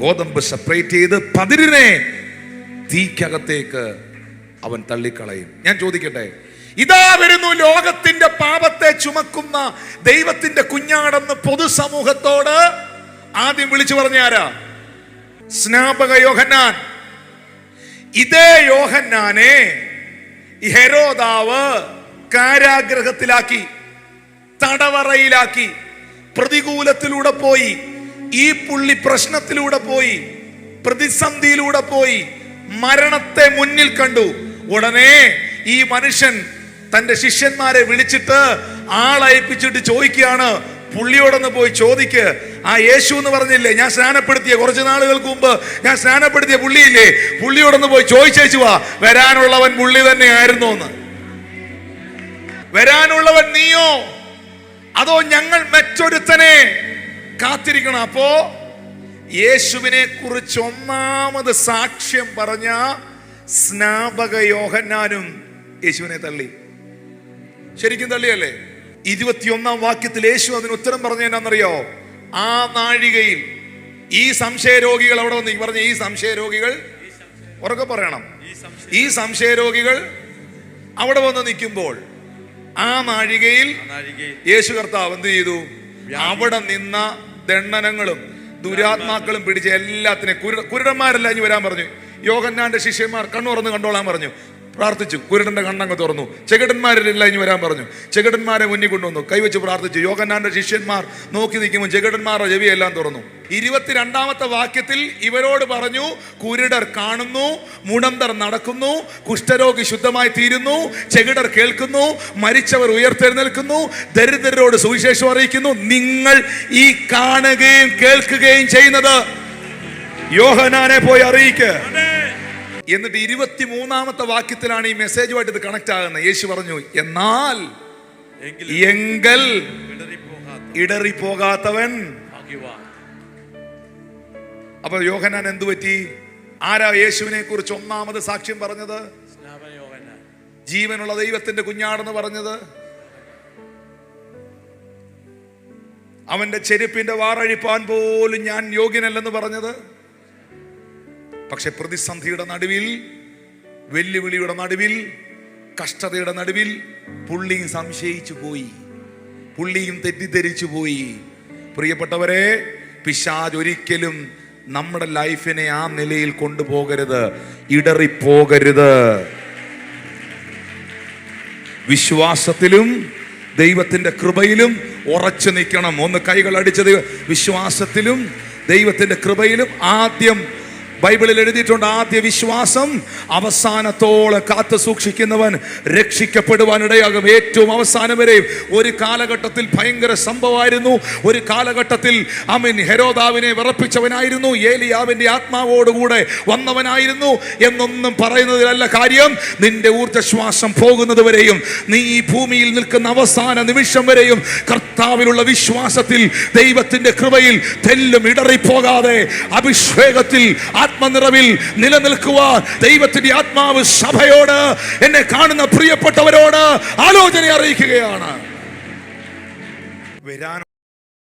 ഗോതമ്പ് സെപ്പറേറ്റ് ചെയ്ത് പതിരിനെ തീക്കകത്തേക്ക് അവൻ തള്ളിക്കളയും. ഞാൻ ചോദിക്കട്ടെ, ഇതാ വരുന്നു ലോകത്തിന്റെ പാപത്തെ ചുമക്കുന്ന ദൈവത്തിന്റെ കുഞ്ഞാടെന്ന് പൊതുസമൂഹത്തോട് ആദ്യം വിളിച്ചു പറഞ്ഞ ആരാ? സ്നാപക യോഹന്നാൻ. ഇതേ യോഹന്നാനെ ഹെരോദാവ് കാരാഗ്രഹത്തിലാക്കി, തടവറയിലാക്കി, പ്രതികൂലത്തിലൂടെ പോയി, ഈ പുള്ളി പ്രശ്നത്തിലൂടെ പോയി, പ്രതിസന്ധിയിലൂടെ പോയി, മരണത്തെ മുന്നിൽ കണ്ടു. ഉടനെ ഈ മനുഷ്യൻ തന്റെ ശിഷ്യന്മാരെ വിളിച്ചിട്ട് ആളയപ്പിച്ചിട്ട് ചോദിക്കുകയാണ്, പുള്ളിയോടൊന്ന് പോയി ചോദിക്ക്, ആ യേശു എന്ന് പറഞ്ഞില്ലേ, ഞാൻ സ്നാനപ്പെടുത്തിയ കുറച്ച് നാളുകൾക്ക് മുമ്പ് ഞാൻ സ്നാനപ്പെടുത്തിയ പുള്ളിയില്ലേ, പുള്ളിയോടൊന്ന് പോയി ചോദിച്ചേച്ചു വാ, വരാനുള്ളവൻ പുള്ളി തന്നെയായിരുന്നു എന്ന്. വരാനുള്ളവൻ നീയോ അതോ ഞങ്ങൾ മറ്റൊരുത്തനെ കാത്തിരിക്കണം? അപ്പോ യേശുവിനെ കുറിച്ച് ഒന്നാമത് സാക്ഷ്യം പറഞ്ഞ സ്നാപക യോഹന്നാനും യേശുവിനെ തള്ളി. ശരിക്കും തള്ളിയല്ലേ? 21-ാം വാക്യത്തിൽ യേശു അതിന് ഉത്തരം പറഞ്ഞ എന്നാന്നറിയോ? ആ നാഴികയിൽ ഈ സംശയരോഗികൾ അവിടെ വന്ന് പറഞ്ഞ, ഈ സംശയരോഗികൾ ഉറക്കെ പറയണം, ഈ സംശയരോഗികൾ അവിടെ വന്ന് നിൽക്കുമ്പോൾ ആ നാഴികയിൽ യേശു കർത്താവ് എന്ത് ചെയ്തു? അവിടെ നിന്ന ദണ്ഡനങ്ങളും ദുരാത്മാക്കളും പിടിച്ച എല്ലാത്തിനെ, കുരുടന്മാരെല്ലാം ഇനി വരാൻ പറഞ്ഞു. യോഹന്നാന്റെ ശിഷ്യന്മാർ കണ്ണുറന്ന് കണ്ടോളാൻ പറഞ്ഞു. പ്രാർത്ഥിച്ചു. കുരുടന്റെ കണ്ണങ്ങ് തുറന്നു. ചെകിടന്മാരെല്ലാം ഇനി വരാൻ പറഞ്ഞു. ചെകിടന്മാരെ മുന്നിൽ കൊണ്ടുവന്നു. കൈവച്ച് പ്രാർത്ഥിച്ചു. യോഹന്നാന്റെ ശിഷ്യന്മാർ നോക്കി നിൽക്കുമ്പോൾ ചെകിടന്മാരുടെ ചെവിയെല്ലാം തുറന്നു. 22-ാമത്തെ വാക്യത്തിൽ ഇവരോട് പറഞ്ഞു, കുരുടർ കാണുന്നു, മുടന്തർ നടക്കുന്നു, കുഷ്ഠരോഗി ശുദ്ധമായി തീരുന്നു, ചെകിടർ കേൾക്കുന്നു, മരിച്ചവർ ഉയർത്തെഴുന്നേൽക്കുന്നു, ദരിദ്രരോട് സുവിശേഷം അറിയിക്കുന്നു. നിങ്ങൾ ഈ കാണുകയും കേൾക്കുകയും ചെയ്യുന്നത് യോഹന്നാനെ പോയി അറിയിക്ക്. എന്നിട്ട് 23-ാമത്തെ വാക്യത്തിലാണ് ഈ മെസ്സേജുമായിട്ട് ഇത് കണക്ട് ആകുന്നത്. യേശു പറഞ്ഞു, എന്നാൽ എങ്കിൽ ഇടറിപ്പോകാത്തവൻ. അപ്പൊ യോഹന്നാൻ എന്തു പറ്റി? ആരാ യേശുവിനെ കുറിച്ച് ഒന്നാമത് സാക്ഷ്യം പറഞ്ഞത്? ജീവനുള്ള ദൈവത്തിന്റെ കുഞ്ഞാടെന്ന് പറഞ്ഞത്. അവന്റെ ചെരുപ്പിന്റെ വാറഴിപ്പാൻ പോലും ഞാൻ യോഗ്യനല്ലെന്ന് പറഞ്ഞത്. പക്ഷെ പ്രതിസന്ധിയുടെ നടുവിൽ, വെല്ലുവിളിയുടെ നടുവിൽ, കഷ്ടതയുടെ നടുവിൽ പുള്ളിയും സംശയിച്ചു പോയി, പുള്ളിയും തെറ്റിദ്ധരിച്ചു പോയി. പ്രിയപ്പെട്ടവരെ, പിശാച് ഒരിക്കലും നമ്മുടെ ലൈഫിനെ ആ നിലയിൽ കൊണ്ടുപോകരുത്, ഇടറിപ്പോകരുത്. വിശ്വാസത്തിലും ദൈവത്തിന്റെ കൃപയിലും ഉറച്ചു നിൽക്കണം. ഒന്ന് കൈകൾ അടിച്ചത്. വിശ്വാസത്തിലും ദൈവത്തിന്റെ കൃപയിലും. ആദ്യം ബൈബിളിൽ എഴുതിയിട്ടുണ്ട്, ആദ്യ വിശ്വാസം അവസാനത്തോളം കാത്തു സൂക്ഷിക്കുന്നവൻ രക്ഷിക്കപ്പെടുവാൻ ഇടയാകും. ഏറ്റവും അവസാനം വരെയും. ഒരു കാലഘട്ടത്തിൽ ഭയങ്കര സംഭവമായിരുന്നു. ഒരു കാലഘട്ടത്തിൽ ഹെരോദാവിനെ വിറപ്പിച്ചവനായിരുന്നു, ഏലിയാവിന്റെ ആത്മാവോടുകൂടെ വന്നവനായിരുന്നു എന്നൊന്നും പറയുന്നതിലല്ല കാര്യം. നിന്റെ ഊർജ്ജശ്വാസം പോകുന്നത് വരെയും, നീ ഈ ഭൂമിയിൽ നിൽക്കുന്ന അവസാന നിമിഷം വരെയും കർത്താവിലുള്ള വിശ്വാസത്തിൽ, ദൈവത്തിന്റെ കൃപയിൽ തെല്ലും ഇടറിപ്പോകാതെ അഭിഷേകത്തിൽ, ആത്മനിറവിൽ നിലനിൽക്കുവാൻ ദൈവത്തിന്റെ ആത്മാവ് സഭയോട്, എന്നെ കാണുന്ന പ്രിയപ്പെട്ടവരോട് ആലോചന അറിയിക്കുകയാണ്.